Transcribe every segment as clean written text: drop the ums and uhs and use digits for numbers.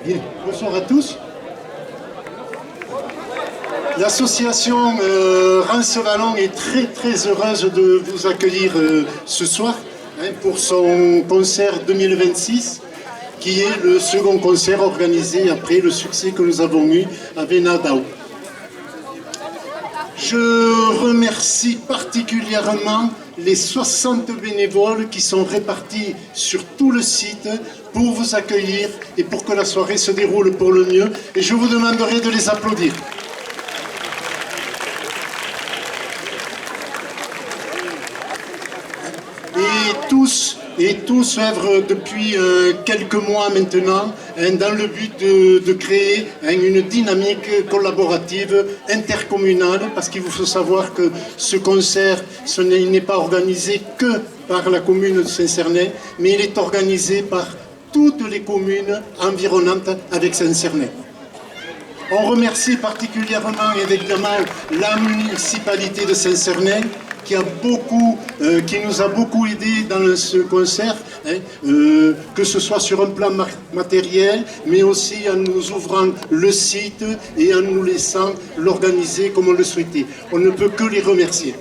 Bien, bonsoir à tous. L'association Reims-Vallon est très heureuse de vous accueillir ce soir pour son concert 2026, qui est le second concert organisé après le succès que nous avons eu à Venadao. Je remercie particulièrement les 60 bénévoles qui sont répartis sur tout le site pour vous accueillir et pour que la soirée se déroule pour le mieux. Et je vous demanderai de les applaudir. Et tous œuvrent depuis quelques mois maintenant dans le but de créer une dynamique collaborative intercommunale, parce qu'il vous faut savoir que ce concert n'est pas organisé que par la commune de Saint-Cernin, mais il est organisé par toutes les communes environnantes avec Saint-Cernin. On remercie particulièrement évidemment la municipalité de Saint-Cernin qui nous a beaucoup aidé dans ce concert, que ce soit sur un plan matériel, mais aussi en nous ouvrant le site et en nous laissant l'organiser comme on le souhaitait. On ne peut que les remercier.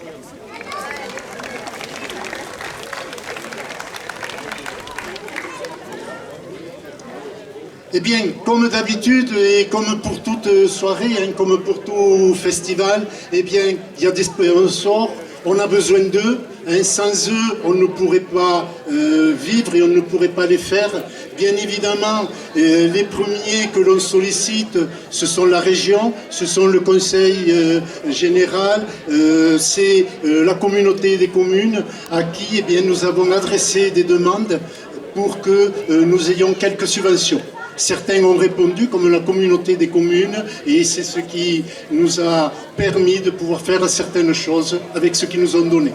Eh bien, comme d'habitude et comme pour toute soirée, comme pour tout festival, eh bien, il y a des sponsors. On a besoin d'eux, sans eux on ne pourrait pas vivre et on ne pourrait pas les faire. Bien évidemment, les premiers que l'on sollicite, ce sont la région, ce sont le conseil général, c'est la communauté des communes à qui nous avons adressé des demandes pour que nous ayons quelques subventions. Certains ont répondu, comme la communauté des communes, et c'est ce qui nous a permis de pouvoir faire certaines choses avec ce qu'ils nous ont donné.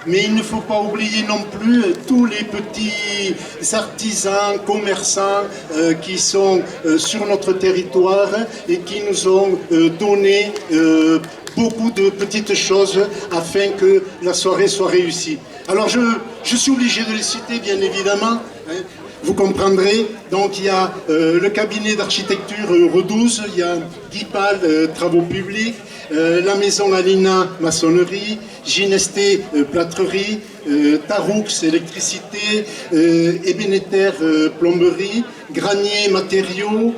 Mais il ne faut pas oublier non plus tous les petits artisans, commerçants qui sont sur notre territoire et qui nous ont donné beaucoup de petites choses afin que la soirée soit réussie. Alors je suis obligé de les citer, bien évidemment. Vous comprendrez, donc il y a le cabinet d'architecture Euro 12, il y a Guy Pal, travaux publics, la maison Alina, maçonnerie, Ginesté, plâtrerie, Taroux, électricité, Ebeneter, plomberie, Granier, matériaux,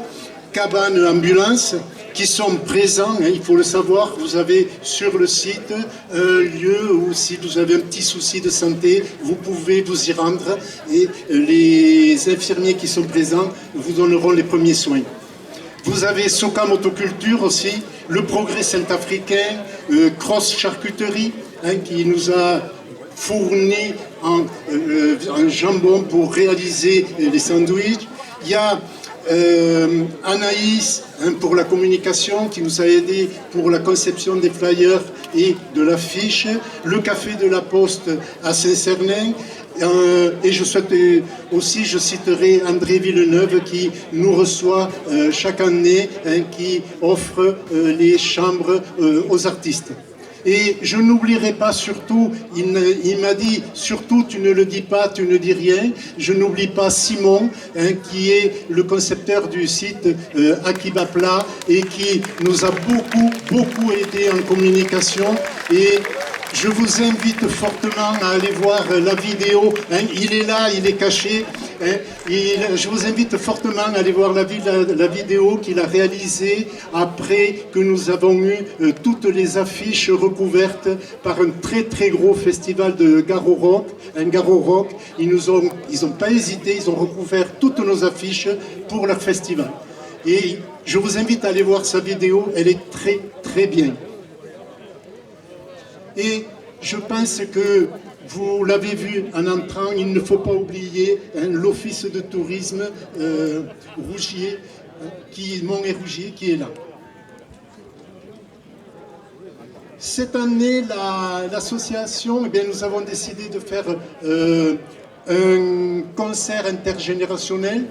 Cabane, ambulance, qui sont présents, il faut le savoir. Vous avez sur le site un lieu où si vous avez un petit souci de santé, vous pouvez vous y rendre et les infirmiers qui sont présents vous donneront les premiers soins. Vous avez Soka Motoculture aussi, le Progrès Saint-Africain, Cross Charcuterie, qui nous a fourni en jambon pour réaliser les sandwichs. Il y a Anaïs pour la communication qui nous a aidé pour la conception des flyers et de l'affiche, le Café de la Poste à Saint-Cernin, et je citerai André Villeneuve qui nous reçoit chaque année, qui offre les chambres aux artistes. Et je n'oublierai pas surtout, il m'a dit, surtout tu ne le dis pas, tu ne dis rien. Je n'oublie pas Simon, qui est le concepteur du site Akiba Plat et qui nous a beaucoup aidé en communication. Et je vous invite fortement à aller voir la vidéo. Il est là, il est caché. Je vous invite fortement à aller voir la vidéo qu'il a réalisée après que nous avons eu toutes les affiches recouvertes par un très gros festival de Garo Rock. Un Garo Rock, ils n'ont pas hésité, ils ont recouvert toutes nos affiches pour leur festival. Et je vous invite à aller voir sa vidéo, elle est très bien. Et je pense que vous l'avez vu en entrant, il ne faut pas oublier l'office de tourisme Rougier, Mont et Rougier, qui est là. Cette année, l'association, nous avons décidé de faire un concert intergénérationnel.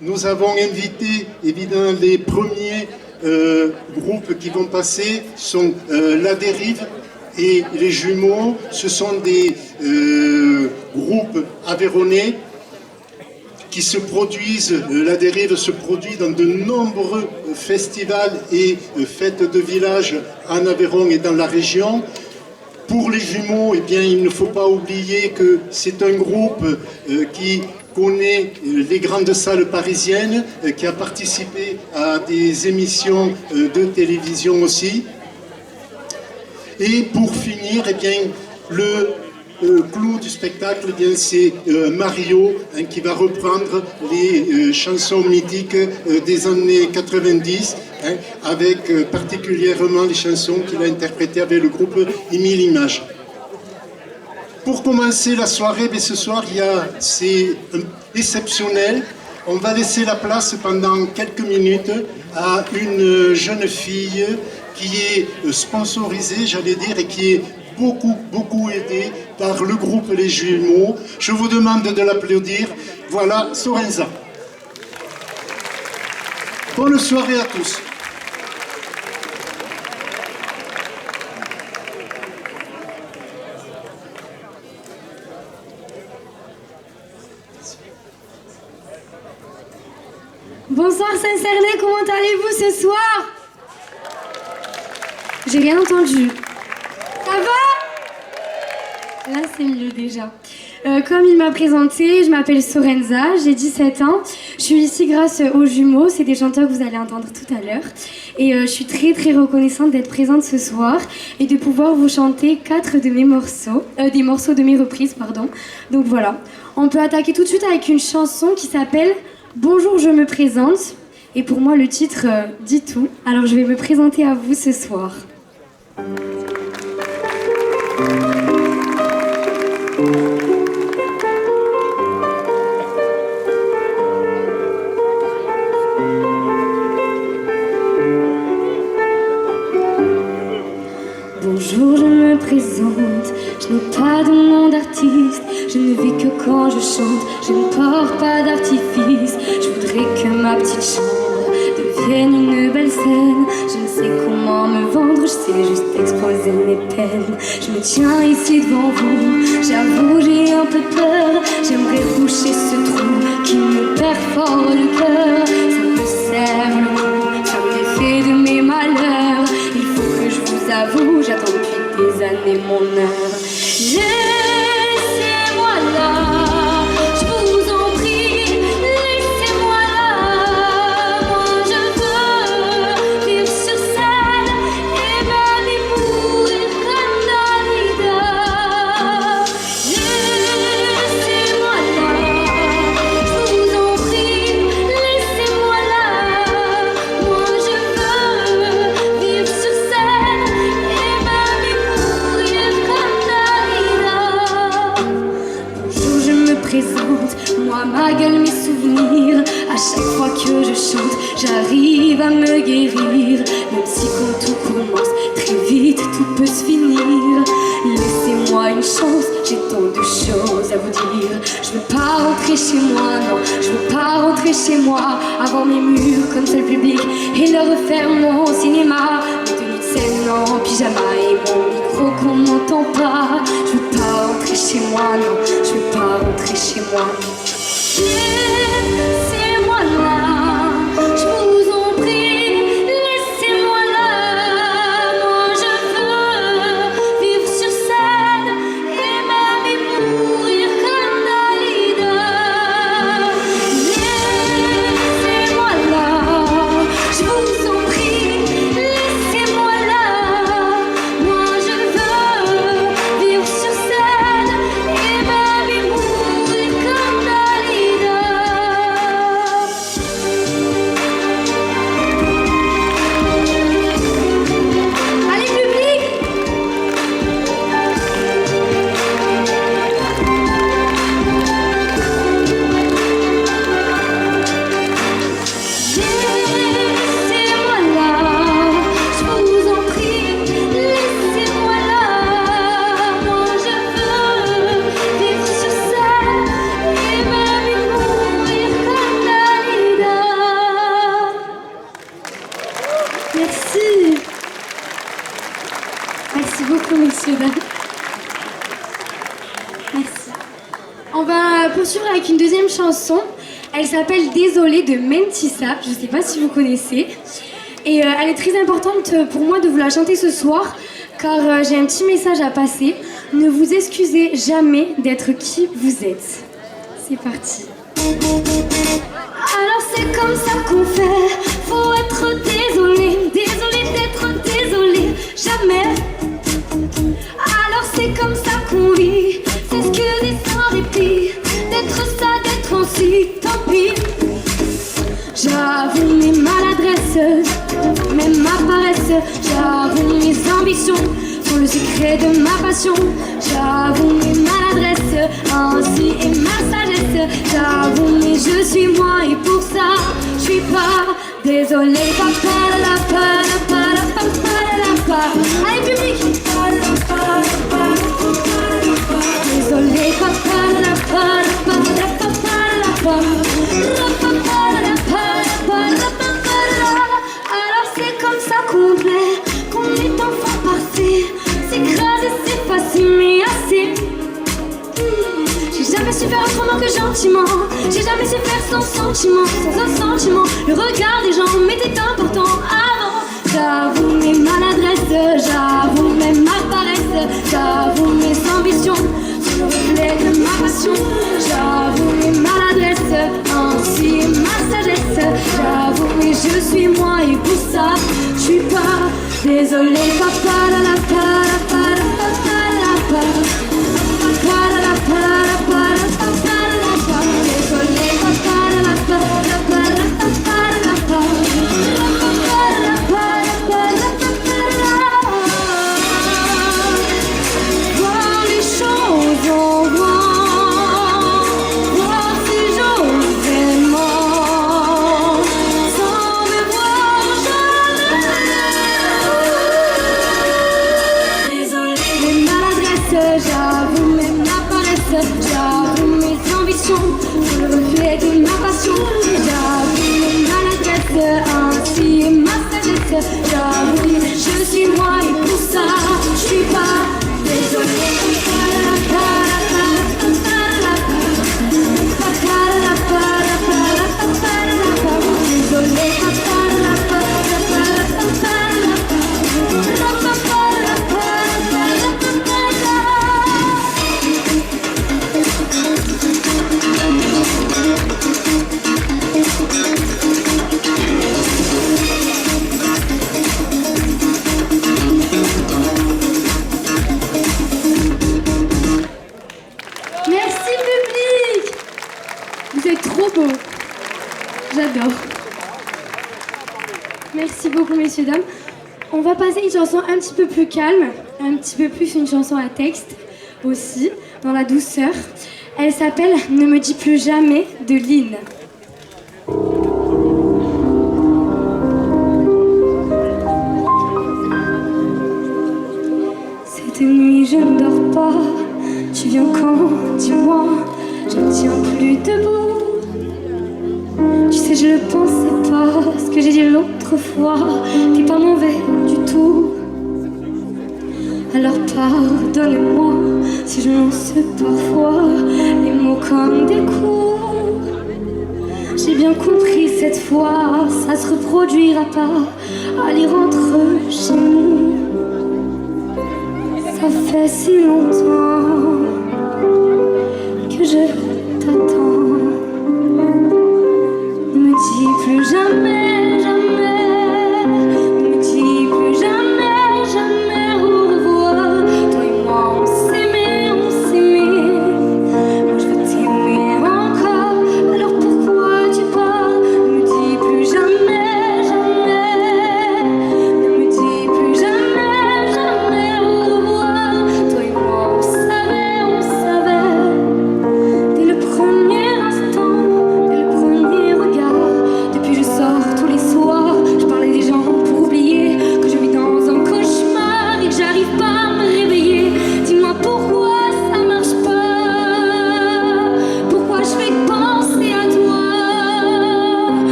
Nous avons invité, évidemment, les premiers groupes qui vont passer sont La Dérive et les Jumeaux. Ce sont des groupes aveyronnais qui se produisent, la dérive se produit dans de nombreux festivals et fêtes de village en Aveyron et dans la région. Pour les jumeaux, eh bien, il ne faut pas oublier que c'est un groupe qui connaît les grandes salles parisiennes, qui a participé à des émissions de télévision aussi. Et pour finir, eh bien, le clou du spectacle, eh bien, c'est Mario qui va reprendre les chansons mythiques des années 90, avec particulièrement les chansons qu'il a interprétées avec le groupe Émile Images. Pour commencer la soirée, ce soir, c'est exceptionnel. On va laisser la place pendant quelques minutes à une jeune fille qui est sponsorisée, j'allais dire, et qui est beaucoup aidée par le groupe Les Jumeaux. Je vous demande de l'applaudir. Voilà, Sorenza. Bonne soirée à tous. Bonsoir Saint-Cernay, comment allez-vous ce soir? J'ai rien entendu. Ça va? Là c'est mieux déjà. Comme il m'a présenté, je m'appelle Sorenza, j'ai 17 ans. Je suis ici grâce aux jumeaux, c'est des chanteurs que vous allez entendre tout à l'heure. Et je suis très reconnaissante d'être présente ce soir et de pouvoir vous chanter 4 de mes morceaux, des morceaux de mes reprises, pardon. Donc voilà, on peut attaquer tout de suite avec une chanson qui s'appelle Bonjour, je me présente. Et pour moi, le titre dit tout. Alors je vais me présenter à vous ce soir. Bonjour, je me présente, je n'ai pas de nom d'artiste, je ne vis que quand je chante, je ne porte pas d'artifice. Je voudrais que ma petite chambre devienne une belle scène. Je ne sais comment me vendre, je sais juste exposer mes peines. Je me tiens ici devant vous, j'avoue j'ai un peu peur. J'aimerais boucher ce trou qui me perfore le cœur. Ça me serre le cou, ça me défait de mes malheurs. Il faut que je vous avoue, j'attends depuis des années mon heure. Laissez-moi là, je vous en prie, laissez-moi là. Moi je veux vivre sur scène et même y mourir comme Dalida. Laissez-moi là, je vous en prie, laissez-moi là. Moi je veux vivre sur scène et même y mourir comme Dalida. Bonjour, je me présente, moi ma gueule, mes souvenirs. À chaque fois que je chante, j'arrive à me guérir. Même si quand tout commence, très vite tout peut se finir. Laissez-moi une chance, j'ai tant de choses à vous dire. Je veux pas rentrer chez moi, non, je veux pas rentrer chez moi. Avoir mes murs comme seul public et leur refaire mon cinéma. Mes tenues de scène en pyjama et mon micro qu'on n'entend pas. Je veux pas rentrer chez moi, non, je veux pas rentrer chez moi. Laissez-moi là, je vous en prie, laissez-moi là. Moi je veux vivre sur scène et même y mourir comme Dalida. Laissez-moi là, je vous en prie, laissez-moi là. Moi je veux vivre sur scène et même y mourir comme Dalida. Allez public! Laissez-moi là, je vous en prie, laissez-moi là. Moi je veux vivre sur scène et même y mourir comme Dalida. Merci. Merci beaucoup, messieurs, dames. Merci. On va poursuivre avec une deuxième chanson. Elle s'appelle Désolée de Mentissa, je ne sais pas si vous connaissez. Et elle est très importante pour moi de vous la chanter ce soir, car j'ai un petit message à passer. Ne vous excusez jamais d'être qui vous êtes. C'est parti. Alors c'est comme ça qu'on fait, faut être désolé, désolé d'être désolé, jamais. Alors c'est comme ça qu'on vit, s'excuser sans répit, d'être ça, d'être ainsi, tant pis. J'avoue mes maladresses, même ma paresse, j'avoue mes ambitions, pour le secret de ma passion. J'avoue mes maladresses, ainsi est ma sagesse. J'avoue mais je suis moi et pour ça je suis pas désolée. Allez public. Désolée. Alors c'est comme ça qu'on plaît, qu'on est enfin parfait. S'écraser c'est facile mais assez. J'ai jamais su faire autrement que gentiment. J'ai jamais su faire sans sentiment, sans un sentiment. Le regard des gens m'était important avant. J'avoue mes maladresses, j'avoue même ma paresse. J'avoue mes ambitions, c'est le reflet de ma passion. J'avoue mes maladresses, ainsi est ma sagesse. J'avoue mais je suis moi et pour ça je suis pas désolée. Voir les choses en grand, voir si j'ose vraiment, sans me voir jamais. Désolée, mes maladresses, j'avoue même ma paresse, j'avoue mes ambitions, pour le reflet de ma passion. J'avoue mes maladresses, ainsi est ma sagesse. J'avoue, je suis moi et pour ça je suis pas désolée. Merci public. Vous êtes trop beaux. J'adore. Merci beaucoup messieurs, dames. On va passer une chanson un petit peu plus calme, un petit peu plus une chanson à texte aussi, dans la douceur. Elle s'appelle Ne me dis plus jamais de Lynn. Cette nuit je ne dors pas. Tu viens quand? Dis-moi, je ne tiens plus debout. Tu sais, je le pensais pas, ce que j'ai dit l'autre fois. T'es pas mauvais du tout. Alors pardonne-moi si je lance parfois les mots comme des coups. J'ai bien compris cette fois, ça se reproduira pas. Allez, rentre chez nous. Ça fait si longtemps que je t'attends. Ne me dis plus jamais, jamais. Ne me dis plus jamais, jamais au revoir. Toi et moi on s'aimait, on s'aimait. Moi je veux t'aimer encore. Alors pourquoi tu pars? Ne me dis plus jamais, jamais. Ne me dis plus jamais, jamais au revoir. Toi et moi on savait. Dès le premier instant, dès le premier regard. Depuis je sors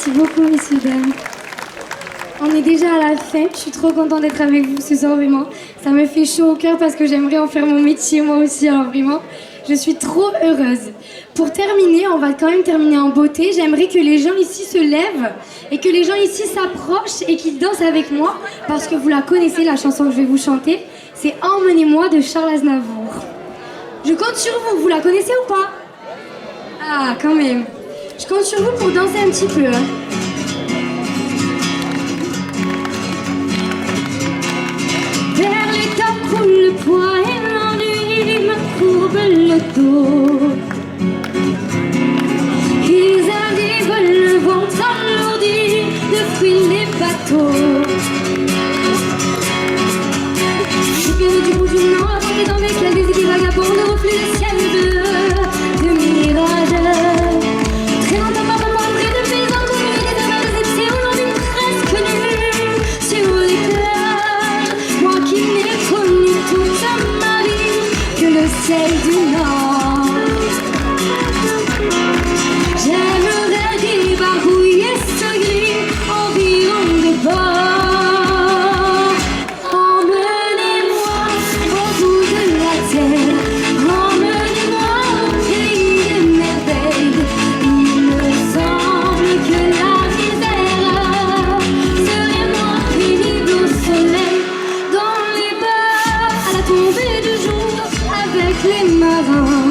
Merci beaucoup, messieurs, dames. On est déjà à la fin. Je suis trop contente d'être avec vous ce soir, vraiment. Ça me fait chaud au cœur parce que j'aimerais en faire mon métier, moi aussi. Alors vraiment, je suis trop heureuse. Pour terminer, on va quand même terminer en beauté. J'aimerais que les gens ici se lèvent et que les gens ici s'approchent et qu'ils dansent avec moi parce que vous la connaissez, la chanson que je vais vous chanter. C'est « Emmenez-moi » de Charles Aznavour. Je compte sur vous. Vous la connaissez ou pas? Ah, quand même. Je compte sur vous pour danser un petit peu. Hein. Vers les temps où le poids et l'ennui me courbent le dos. Ils arrivent, le ventre alourdi de fuir les bateaux. Je viens du bout du nord, avancé dans des cales, des idées vagabondes, le reflet des ciels de mirages. Très longtemps, pas près de pays inconnus, des amas épicés, aujourd'hui presque nus sur les plages. Moi qui n'ai connu toute ma vie que le ciel du nord. J'aimerais débarbouiller ce gris environ de bord. Emmenez-moi au bout de la terre, emmenez-moi au pays des merveilles. Il me semble que la misère serait moins pénible au soleil, dans les bars, à la tombée du jour, avec les marins.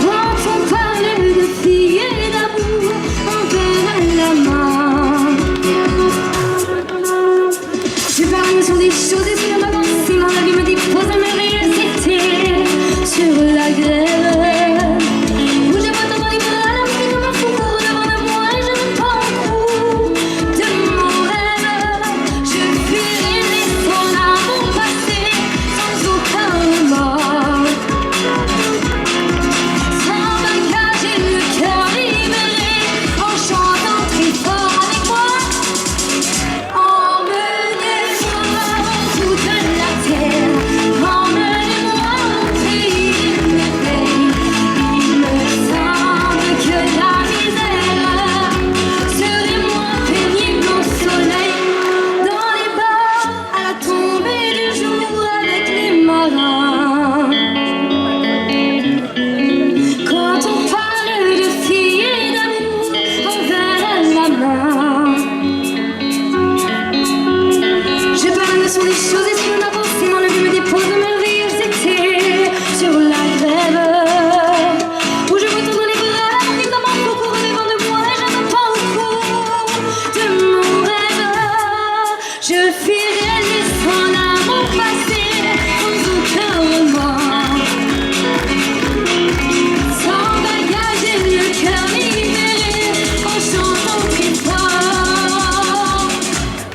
Quand on parle de filles et d'amour, on verra la main. Je parle sur des choses et sur ma pensée, mon avis me dépose à merveilleux, c'était sur la grève. Où je vois tomber les bras, la pluie comme un fou court devant de moi et je me pends au cou de mon rêve. Je fuirai laissant l'amour passer sans aucun remords. Sans bagage et le cœur libéré, en chantant très fort avec moi. Emmenez-moi au bout de la terre, emmenez-moi au pays des merveilles. Il me semble que la misère serait moins pénible au soleil, dans les bars, à la tombée du jour avec les marins. Quand on parle de filles et d'amour, on verra la main. Je parle sur des choses et sur ma pensée, mon avis me dépose de merveilleux, c'était sur la grève. Où je vois tendre les bras, la nuit comme un fou court devant de moi et je me pends au cou de mon rêve. Je fuirai laissant l'amour passer sans aucun remords. Sans bagage et le cœur libéré, en chantant très fort.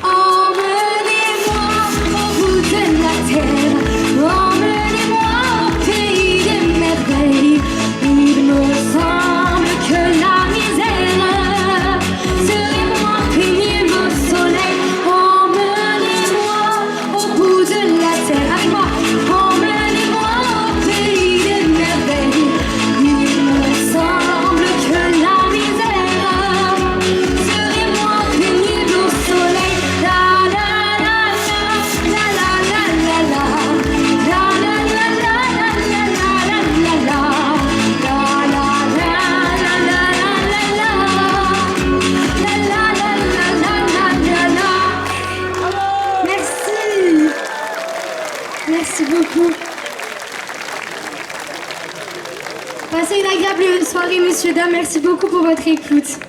Emmenez-moi au bout de la terre, emmenez-moi au pays des merveilles. Il me semble que la misère serait moins pénible au soleil. Emmenez-moi au bout de la terre, avec moi. Emmenez-moi au pays des merveilles. Il me semble que la misère serait moins pénible au soleil. La la la la la la la la la la la la la la la la la. Merci. Merci beaucoup. Passez une agréable soirée, messieurs, dames. Merci beaucoup pour votre écoute.